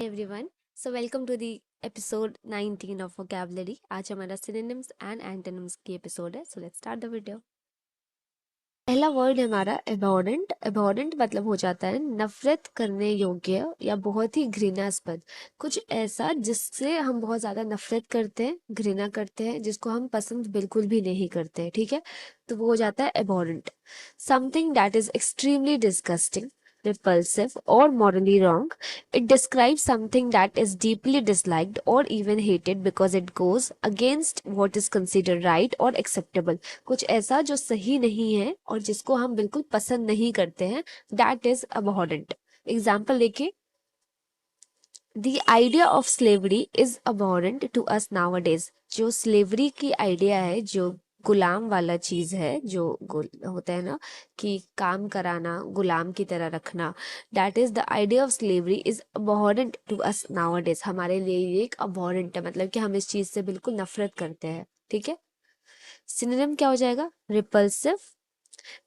Everyone so welcome to the episode 19 of vocabulary. आज हमारा synonyms and antonyms की episode है। So let's start the video. पहला word है हमारा एबॉर्डेंट। एबॉर्डेंट मतलब हो जाता है नफरत करने योग्य या बहुत ही घृणास्पद। कुछ ऐसा जिससे हम बहुत ज्यादा नफरत करते हैं, घृणा करते हैं, जिसको हम पसंद बिल्कुल भी नहीं करते हैं। ठीक है, तो वो हो जाता है abhorrent. Something that is extremely disgusting, repulsive, or morally wrong. It describes something that is deeply disliked or even hated because it goes against what is considered right or acceptable. कुछ ऐसा जो सही नहीं है और जिसको हम बिल्कुल पसंद नहीं करते हैं, that is abhorrent. एग्जाम्पल देखिए, The idea of slavery is abhorrent to us nowadays. जो स्लेवरी की आइडिया है, जो गुलाम वाला चीज है, जो होता है ना कि काम कराना, गुलाम की तरह रखना, that is the idea of slavery is abhorrent to us nowadays. हमारे लिए ये एक abhorrent है, मतलब कि हम इस चीज से बिल्कुल नफरत करते हैं। ठीक है, सिनोनिम क्या हो जाएगा? Repulsive,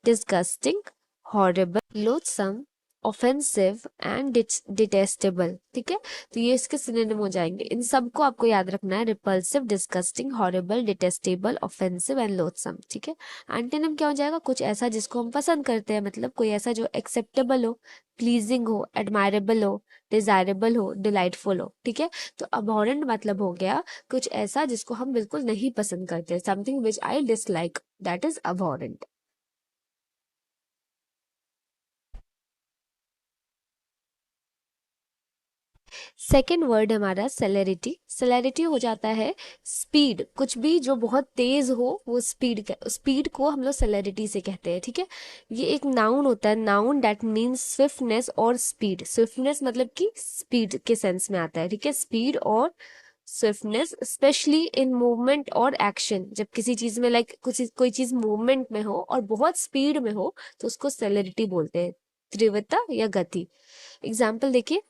disgusting, horrible, loathsome, offensive and detestable. ठीक है, तो ये इसके सिनोनिम हो जाएंगे। इन सबको आपको याद रखना है, repulsive, disgusting, horrible, detestable, offensive and loathsome. ठीक है, एंटोनिम क्या हो जाएगा? कुछ ऐसा जिसको हम पसंद करते हैं, मतलब कोई ऐसा जो एक्सेप्टेबल हो, प्लीजिंग हो, एडमायरेबल हो, डिजायरेबल हो, डिलाइटफुल हो। ठीक है, तो अबॉरेंट मतलब हो गया कुछ ऐसा जिसको हम बिल्कुल नहीं पसंद करते, something which I dislike, that is abhorrent. Second word हमारा सेलेरिटी। सेलेरिटी हो जाता है स्पीड। कुछ भी जो बहुत तेज हो वो स्पीड को हम लोग सेलेरिटी से कहते हैं। ठीक है, ये एक नाउन होता है, नाउन दैट मीन्स स्विफ्टनेस और स्पीड। स्विफ्टनेस मतलब कि स्पीड के सेंस में आता है। ठीक है, स्पीड और स्विफ्टनेस, स्पेशली इन मूवमेंट और एक्शन। जब किसी चीज में लाइक कुछ कोई चीज मूवमेंट में हो और बहुत स्पीड में हो तो उसको सेलेरिटी बोलते हैं, तीव्रता या गति। एग्जाम्पल देखिए,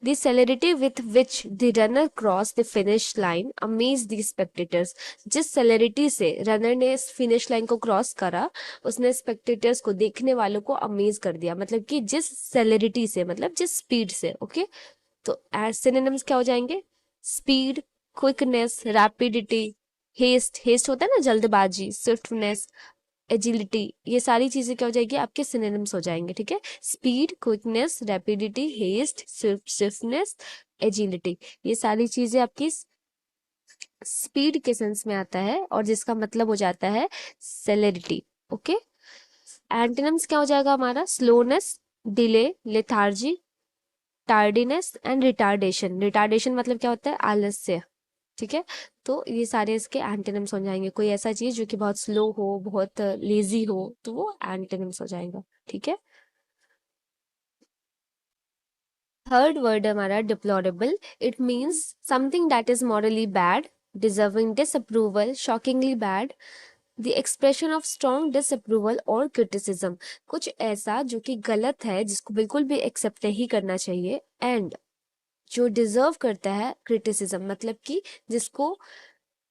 The celerity with which the runner crossed the finish line amazed the spectators. जिस celerity से रनर ने इस फिनिश लाइन को क्रॉस करा, उसने स्पेक्टेटर्स को, देखने वालों को अमेज कर दिया। मतलब कि जिस celerity से, मतलब जिस स्पीड से। ओके, तो सिनोनिम्स क्या हो जाएंगे? Speed, quickness, rapidity, haste, haste होता है ना जल्दबाजी, स्विफ्टनेस, एजिलिटी, ये सारी चीजें क्या हो जाएगी? आपके सिनोनिम्स हो जाएंगे। ठीक है, speed, quickness, rapidity, haste, swiftness, agility, ये सारी चीजें आपकी स्पीड के सेंस में आता है और जिसका मतलब हो जाता है सेलेरिटी। ओके, एंटोनिम्स क्या हो जाएगा हमारा? Slowness, delay, lethargy, tardiness and retardation. Retardation मतलब क्या होता है? आलस्य। ठीक है, तो ये सारे इसके एंटोनिम्स हो जाएंगे। कोई ऐसा चीज जो कि बहुत स्लो हो, बहुत लेजी हो, तो वो एंटोनिम्स हो जाएगा। ठीक है, थर्ड वर्ड हमारा deplorable. It means something that is morally bad, deserving disapproval, shockingly bad, the expression of strong disapproval और क्रिटिसिज्म। कुछ ऐसा जो कि गलत है, जिसको बिल्कुल भी एक्सेप्ट नहीं करना चाहिए, एंड जो डिजर्व करता है क्रिटिसिज्म, मतलब कि जिसको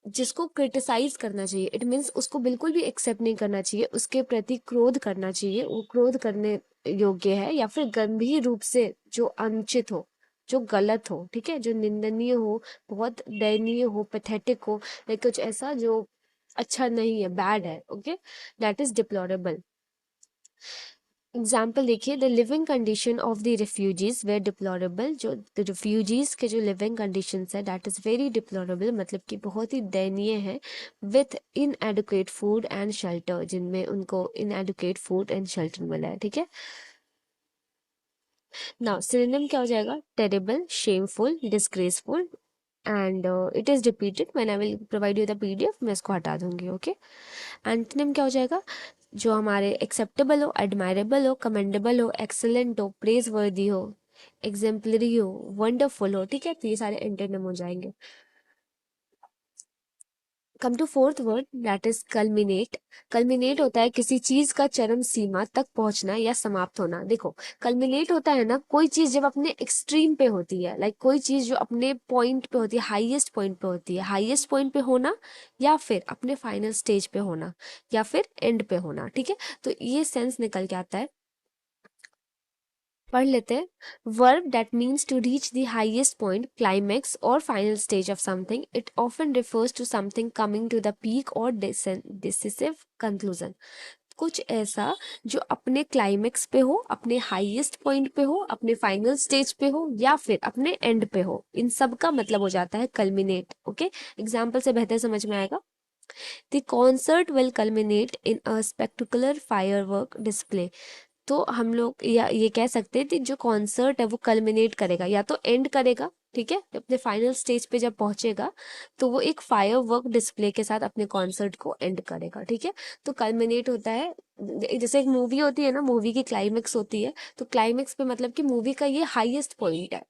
जिसको क्रिटिसाइज करना चाहिए। इट मीन्स उसको बिल्कुल भी एक्सेप्ट नहीं करना चाहिए, उसके प्रति क्रोध करना चाहिए, वो क्रोध करने योग्य है, या फिर गंभीर रूप से जो अनुचित हो, जो गलत हो। ठीक है, जो निंदनीय हो, बहुत दयनीय हो, पैथेटिक हो, या कुछ ऐसा जो अच्छा नहीं है, बैड है। Okay, that is deplorable. Example देखिए, the living condition of the refugees were deplorable. जो रिफ्यूजीज के जो लिविंग कंडीशन है, दैट इज वेरी डिप्लोरेबल, मतलब कि बहुत ही दयनीय है। With inadequate food and shelter, जिनमें उनको inadequate food and shelter मिला है। ठीक है, नाउ सिनोनिम क्या हो जाएगा? Terrible, shameful, disgraceful, and it is repeated when I will provide you the PDF. मैं इसको हटा दूंगी। ओके, एंटोनिम क्या हो जाएगा? जो हमारे एक्सेप्टेबल हो, एडमायरेबल हो, कमेंडेबल हो, एक्सेलेंट हो, प्रेज वर्दी हो, एग्जेम्पलरी हो, वंडरफुल हो। ठीक है, तो ये सारे एंटोनिम हो जाएंगे। Come to fourth word, that is culminate. Culminate होता है किसी चीज का चरम सीमा तक पहुंचना या समाप्त होना। देखो, कल्मिनेट होता है ना, कोई चीज जब अपने एक्सट्रीम पे होती है, लाइक कोई चीज जो अपने पॉइंट पे होती है, हाईएस्ट पॉइंट पे होती है, हाईएस्ट पॉइंट पे होना, या फिर अपने फाइनल स्टेज पे होना, या फिर एंड पे होना। ठीक है, तो ये सेंस निकल के आता है। पढ़ लेते हैं। Verb that means to reach the highest point, climax और final stage of something. It often refers to something coming to the peak और डिसिसिव कंक्लूजन। कुछ ऐसा जो अपने क्लाइमेक्स पे हो, अपने हाईएस्ट पॉइंट पे हो, अपने फाइनल स्टेज पे हो, या फिर अपने एंड पे हो, इन सब का मतलब हो जाता है कल्मिनेट। ओके, एग्जाम्पल से बेहतर समझ में आएगा। The concert will culminate in a spectacular firework display. तो हम लोग या ये कह सकते हैं कि जो कॉन्सर्ट है वो कल्मिनेट करेगा या तो एंड करेगा, ठीक है, अपने फाइनल स्टेज पे जब पहुंचेगा तो वो एक फायर वर्क डिस्प्ले के साथ अपने कॉन्सर्ट को एंड करेगा, ठीक है। तो कल्मिनेट होता है, जैसे एक मूवी होती है ना, मूवी की क्लाइमेक्स होती है, तो क्लाइमेक्स पे मतलब कि मूवी का ये हाईएस्ट पॉइंट है,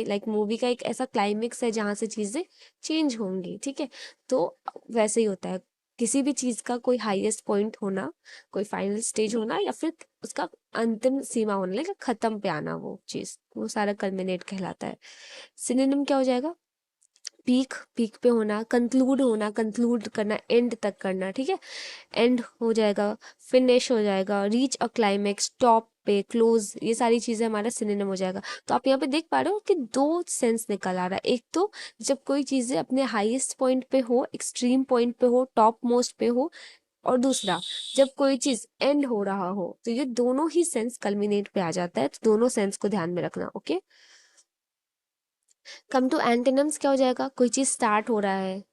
लाइक मूवी का एक ऐसा क्लाइमेक्स है जहां से चीजें चेंज होंगी, ठीक है। तो वैसे ही होता है, किसी भी चीज का कोई हाईएस्ट पॉइंट होना, कोई फाइनल स्टेज होना, या फिर उसका अंतिम सीमा होने लगे, खत्म पे आना, वो चीज, वो सारा कल्मिनेट कहलाता है। सिनोनिम क्या हो जाएगा? पीक, पीक पे होना, कंक्लूड होना, कंक्लूड करना, एंड तक करना, ठीक है, एंड हो जाएगा, फिनिश हो जाएगा, रीच अ क्लाइमेक्स, टॉप पे, क्लोज, ये सारी चीजें हमारा सिनोनिम हो जाएगा। तो आप यहाँ पे देख पा रहे हो कि दो सेंस निकल आ रहा है। एक तो जब कोई चीजें अपने हाईएस्ट पॉइंट पे हो, एक्सट्रीम पॉइंट पे हो, टॉप मोस्ट पे हो, और दूसरा जब कोई चीज एंड हो रहा हो, तो ये दोनों ही सेंस कल्मिनेट पे आ जाता है, तो दोनों सेंस को ध्यान में रखना। ओके, कम टू एंटोनिम्स, क्या हो जाएगा? कोई चीज स्टार्ट हो रहा है,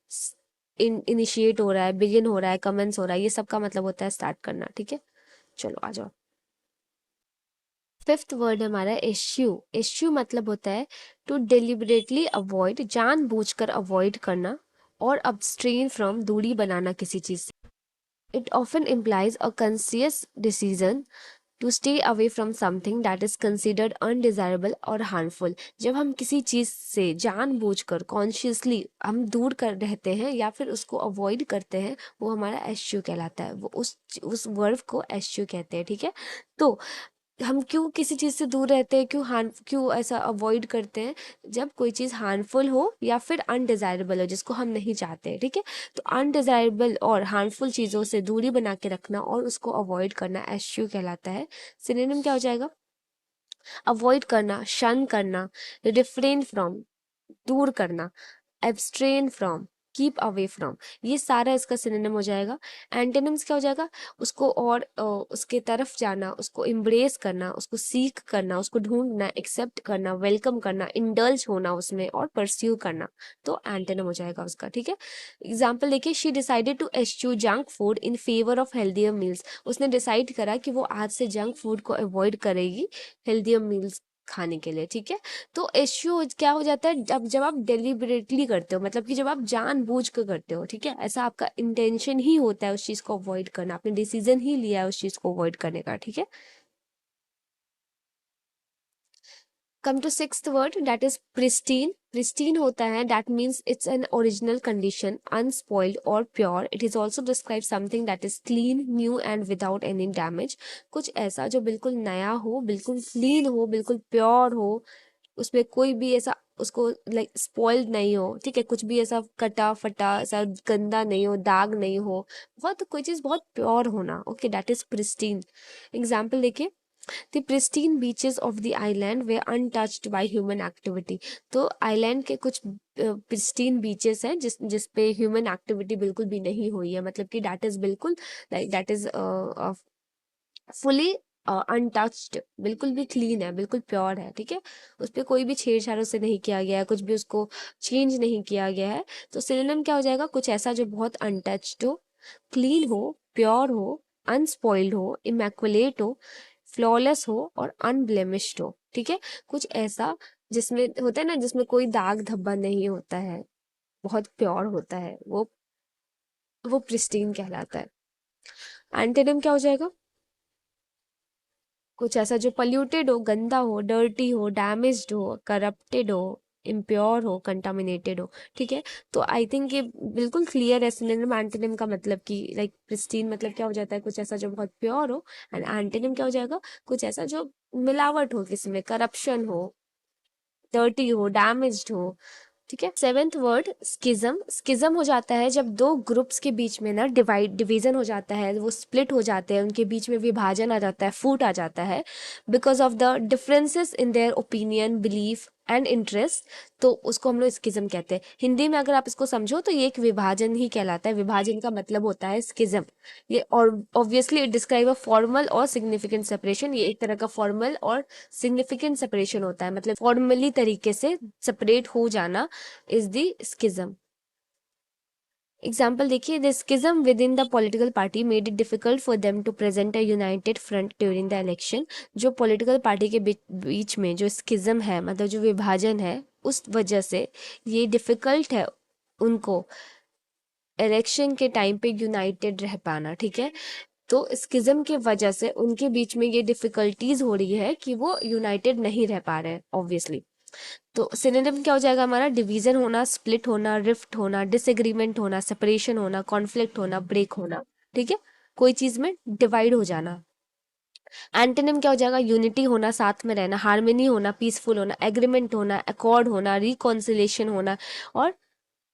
इनिशिएट हो रहा है, बिगिन हो रहा है, कमेंस हो रहा है, ये सब का मतलब होता है स्टार्ट करना, ठीक है। चलो आ जाओ। फिफ्थ वर्ड हमारा एश्यू। एश्यू मतलब होता है टू डिलिबरेटली अवॉइड, जानबूझकर अवॉइड करना, और अब्सट्रेन फ्रॉम, दूरी बनाना किसी चीज से। It often implies a conscious decision to stay away from something that is considered undesirable और हार्मफुल। जब हम किसी चीज से जानबूझकर, कॉन्शियसली हम दूर कर रहते हैं या फिर उसको अवॉइड करते हैं, वो हमारा एश्यू कहलाता है, वो उस वर्ब को एश्यू कहते हैं, ठीक है। तो हम क्यों किसी चीज से दूर रहते हैं, क्यों ऐसा अवॉइड करते हैं? जब कोई चीज हार्मफुल हो या फिर अनडिजायरेबल हो, जिसको हम नहीं चाहते, ठीक है। तो अनडिजायरेबल और हार्मफुल चीजों से दूरी बना के रखना और उसको अवॉइड करना एश्यू कहलाता है। सिनोनिम क्या हो जाएगा? अवॉइड करना, शन करना, रिफ्रेन फ्रॉम, दूर करना, एब्स्ट्रेन फ्रॉम, कीप अवे फ्रॉम, ये सारा इसका सिनोनिम हो जाएगा। एंटोनिम्स क्या हो जाएगा? उसको और उसके तरफ जाना, उसको इम्ब्रेस करना, उसको सीख करना, उसको ढूंढना, एक्सेप्ट करना, वेलकम करना, इंडल्ज होना उसमें, और परस्यू करना। तो एंटोनिम हो जाएगा उसका, ठीक है। एग्जाम्पल देखिए, she decided to eschew junk food in favour of healthier meals. उसने डिसाइड करा कि वो आज से जंक फूड को अवॉइड करेगी हेल्दियर मील्स खाने के लिए, ठीक है। तो इश्यू क्या हो जाता है? जब आप डेलिबरेटली करते हो, मतलब कि जब आप जानबूझ कर करते हो, ठीक है, ऐसा आपका इंटेंशन ही होता है उस चीज को अवॉइड करना, आपने डिसीजन ही लिया है उस चीज को अवॉइड करने का, ठीक है। Come to sixth word, that is pristine. Pristine होता है that means it's an original condition, unspoiled और pure. It is also describe something that is clean, new and without any damage. कुछ ऐसा जो बिल्कुल नया हो, बिल्कुल क्लीन हो, बिल्कुल प्योर हो, उसमें कोई भी ऐसा उसको लाइक स्पॉइल्ड नहीं हो, ठीक है, कुछ भी ऐसा कटा फटा ऐसा गंदा नहीं हो, दाग नहीं हो, बहुत कोई चीज बहुत प्योर होना। Okay, that is pristine. Example देखिए, the pristine beaches of the island were untouched by human activity. तो आइलैंड के कुछ प्रिस्टीन बीचेस हैं जिस पे ह्यूमन एक्टिविटी बिल्कुल भी नहीं हुई है, मतलब कि दैट इज बिल्कुल, like that is fully untouched, बिल्कुल भी क्लीन है, बिल्कुल प्योर है, ठीक है। उस पर कोई भी छेड़छाड़ उससे नहीं किया गया है, कुछ भी उसको चेंज नहीं किया गया है। तो सिनोनिम क्या हो जाएगा? कुछ ऐसा जो बहुत अनटच्ड हो, क्लीन हो, प्योर हो, अनस्पॉइल्ड हो, इमैकुलेट हो, फ्लॉलेस हो, और अनब्लेमिश्ड हो, ठीक है। कुछ ऐसा जिसमें होता है ना, जिसमें कोई दाग धब्बा नहीं होता है, बहुत प्योर होता है, वो प्रिस्टीन कहलाता है। एंटोनिम क्या हो जाएगा? कुछ ऐसा जो पल्यूटेड हो, गंदा हो, डर्टी हो, डैमेज्ड हो, करप्टेड हो, इम्प्योर हो, कंटामिनेटेड हो, ठीक है। तो आई थिंक ये बिल्कुल क्लियर है सिनोनिम एंटोनिम का मतलब, कि लाइक प्रिस्टीन मतलब क्या हो जाता है? कुछ ऐसा जो बहुत प्योर हो, एंड एंटोनिम क्या हो जाएगा? कुछ ऐसा जो मिलावट हो, किसी में करप्शन हो, डर्टी हो, डैमेज्ड हो, ठीक है। Seventh word स्किज्म। स्किज्म हो जाता है जब दो ग्रुप्स के बीच में ना डिवीजन हो जाता है, वो स्प्लिट हो जाते हैं, उनके बीच में विभाजन आ जाता है, फूट आ जाता है, because of the differences in their opinion, belief and interest. तो उसको हम लोग स्किज्म कहते हैं। हिंदी में अगर आप इसको समझो तो ये एक विभाजन ही कहलाता है। विभाजन का मतलब होता है स्किज्म। ये और obviously it describe a formal और सिग्निफिकेंट सेपरेशन। ये एक तरह का फॉर्मल और सिग्निफिकेंट सेपरेशन होता है, मतलब फॉर्मली तरीके से सेपरेट हो जाना इज द स्किज्म। एग्जाम्पल देखिए, the schism within the political party made it difficult for them to present a united front during the election. जो पॉलिटिकल पार्टी के बीच में जो स्किज्म है, मतलब जो विभाजन है, उस वजह से ये डिफिकल्ट है उनको इलेक्शन के टाइम पे यूनाइटेड रह पाना। ठीक है, तो स्किज्म की वजह से उनके बीच में ये डिफिकल्टीज हो रही है कि वो यूनाइटेड नहीं रह पा रहे हैं ऑब्वियसली। तो सिनोनिम क्या हो जाएगा हमारा? डिवीजन होना, स्प्लिट होना, रिफ्ट होना, डिसएग्रीमेंट होना, सेपरेशन होना, कॉन्फ्लिक्ट होना, ब्रेक होना। ठीक है, कोई चीज में डिवाइड हो जाना। एंटोनिम क्या हो जाएगा? यूनिटी होना, साथ में रहना, हार्मनी होना, पीसफुल होना, एग्रीमेंट होना, अकॉर्ड होना, रिकॉन्सिलेशन होना और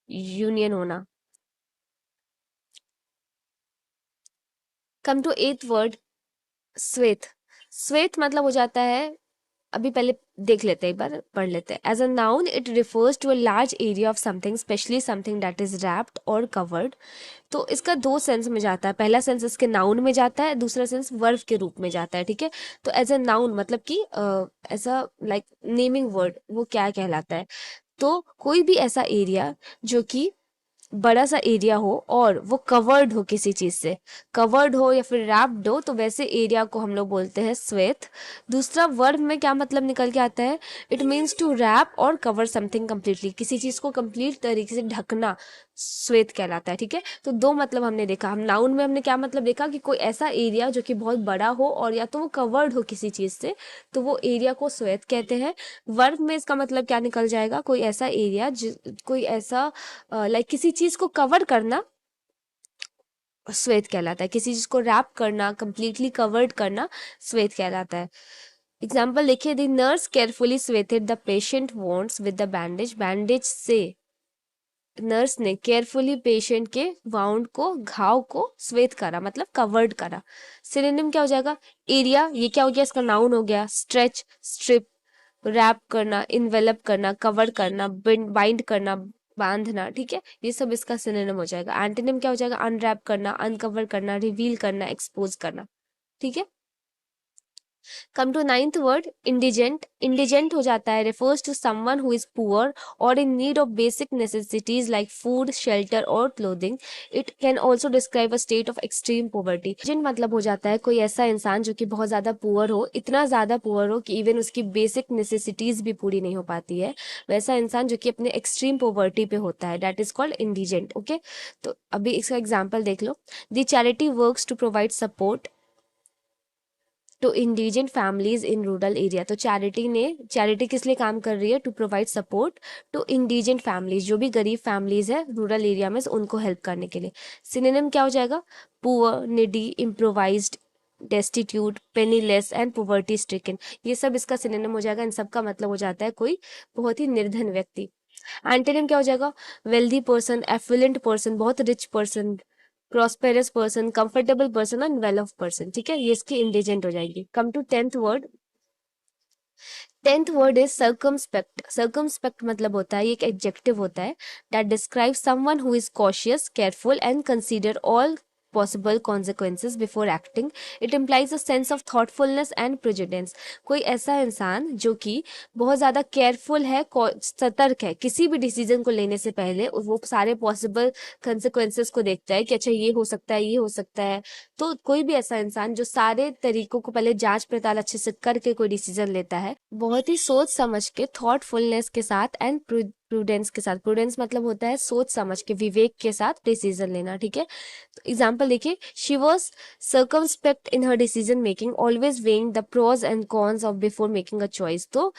यूनियन होना। कम टू एथ वर्ड, श्वेत। श्वेत मतलब हो जाता है, अभी पहले देख लेते हैं, एक बार पढ़ लेते हैं। As a noun it refers to a large area of something, especially something that is wrapped और कवर्ड। तो इसका दो सेंस में जाता है। पहला सेंस इसके नाउन में जाता है, दूसरा सेंस वर्ब के रूप में जाता है। ठीक है, तो एज अ नाउन मतलब कि ऐसा लाइक नेमिंग वर्ड, वो क्या कहलाता है? तो कोई भी ऐसा एरिया जो कि बड़ा सा एरिया हो और वो कवर्ड हो किसी चीज से, कवर्ड हो या फिर रैप्ड हो, तो वैसे एरिया को हम लोग बोलते हैं श्वेत। दूसरा वर्ब में क्या मतलब निकल के आता है? इट मीन्स टू रैप और कवर समथिंग कम्प्लीटली, किसी चीज को कंप्लीट तरीके से ढकना श्वेत कहलाता है। ठीक है, तो दो मतलब हमने देखा। हम नाउन में हमने क्या मतलब देखा कि कोई ऐसा एरिया जो कि बहुत बड़ा हो और या तो वो कवर्ड हो किसी चीज से, तो वो एरिया को श्वेत कहते हैं। वर्ब में इसका मतलब क्या निकल जाएगा? कोई ऐसा एरिया, कोई ऐसा लाइक किसी चीज को कवर करना श्वेत कहलाता है। किसी चीज को रैप करना, कंप्लीटली कवर्ड करना श्वेत कहलाता है। एग्जाम्पल देखिए, the nurse carefully swathed the patient wounds with the bandage. Bandage से नर्स ने केयरफुली पेशेंट के वाउंड को, घाव को स्वेत करा, मतलब कवर्ड करा। सिनोनिम क्या हो जाएगा? एरिया, ये क्या हो गया? इसका नाउन हो गया। स्ट्रेच, स्ट्रिप, रैप करना, इन्वेलप करना, कवर करना, बाइंड करना, बांधना। ठीक है, ये सब इसका सिनोनिम हो जाएगा। एंटोनिम क्या हो जाएगा? अनरैप करना, अनकवर करना, रिवील करना, एक्सपोज करना। ठीक है, come to ninth word, indigent. Indigent हो जाता है, refers to someone who is poor और in need of basic necessities like food, shelter और clothing. It can also describe a state of extreme poverty. Indigent मतलब हो जाता है कोई ऐसा इंसान जो कि बहुत ज्यादा पुअर हो, इतना ज्यादा पुअर हो कि इवन उसकी बेसिक नेसेसिटीज भी पूरी नहीं हो पाती है। वैसा इंसान जो कि अपने एक्सट्रीम पॉवर्टी पे होता है, that is called indigent. Okay, तो अभी इसका एग्जाम्पल देख लो। The charity works to provide support to indigent families in rural area. तो चैरिटी किस लिए काम कर रही है? To provide support to indigent families, जो भी गरीब फैमिलीज है रूरल एरिया में, उनको हेल्प करने के लिए। सिनोनिम क्या हो जाएगा? Poor, needy, improvised, destitute, penniless and poverty stricken. ये सब इसका सिनोनिम हो जाएगा। इन सब का मतलब हो जाता है कोई बहुत ही निर्धन व्यक्ति। एंटोनिम क्या हो जाएगा? वेल्दी पर्सन, एफिलेंट पर्सन, बहुत rich person, prosperous person, comfortable person and well off person. ठीक है, ये इसकी इंडिजेंट हो जाएगी। Come to tenth word. Tenth word is circumspect. Circumspect मतलब होता है, ये एक एडजेक्टिव होता है that describe someone who is cautious, careful and consider all possible consequences before acting. It implies a sense of thoughtfulness and prudence. कोई ऐसा इंसान जो कि बहुत ज्यादा केयरफुल है, सतर्क है, किसी भी डिसीजन को लेने से पहले वो सारे पॉसिबल कंसिक्वेंसेस को देखता है कि अच्छा ये हो सकता है, ये हो सकता है। तो कोई भी ऐसा इंसान जो सारे तरीकों को पहले जांच पड़ताल अच्छे से करके कोई डिसीजन लेता है, बहुत ही सोच समझ के, थॉटफुलनेस के साथ एंड प्रूडेंस के साथ। प्रूडेंस मतलब होता है सोच समझ के, विवेक के साथ डिसीजन लेना। ठीक है, तो एग्जाम्पल देखिए, she was circumspect in her decision making, always weighing the pros and cons of before making a choice. तो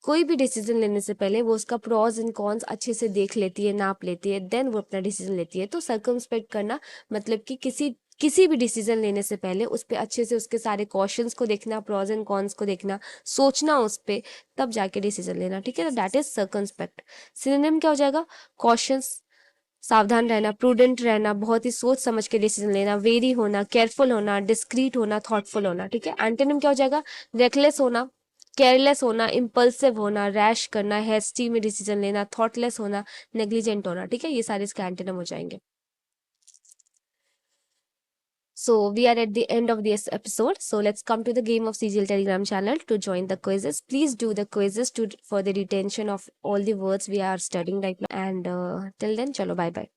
कोई भी डिसीजन लेने से पहले वो उसका प्रोज एंड कॉन्स अच्छे से देख लेती है, नाप लेती है, देन वो अपना डिसीजन लेती है। तो सर्कमस्पेक्ट करना मतलब कि किसी किसी भी डिसीजन लेने से पहले उस पे अच्छे से उसके सारे क्वेश्चंस को देखना, प्रोज एंड कॉन्स को देखना, सोचना उस पे, तब जाके डिसीजन लेना, ठीक है। तो दैट इज सर्कमस्पेक्ट। सिनोनिम क्या हो जाएगा? कॉशियस, सावधान रहना, प्रूडेंट रहना, बहुत ही सोच समझ के डिसीजन लेना, वेरी होना, केयरफुल होना, डिस्क्रीट होना, थॉटफुल होना, ठीक है। एंटोनिम क्या हो जाएगा? रेकलेस होना, केयरलेस होना, इम्पल्सिव होना, रैश करना, हेस्टी में डिसीजन लेना, थॉटलेस होना, नेग्लिजेंट होना, ठीक है। ये सारे इसके एंटोनिम हो जाएंगे। So we are at the end of this episode. So let's come to the game of CGL Telegram channel to join the quizzes. Please do the quizzes to for the retention of all the words we are studying right now. And till then, chalo bye bye.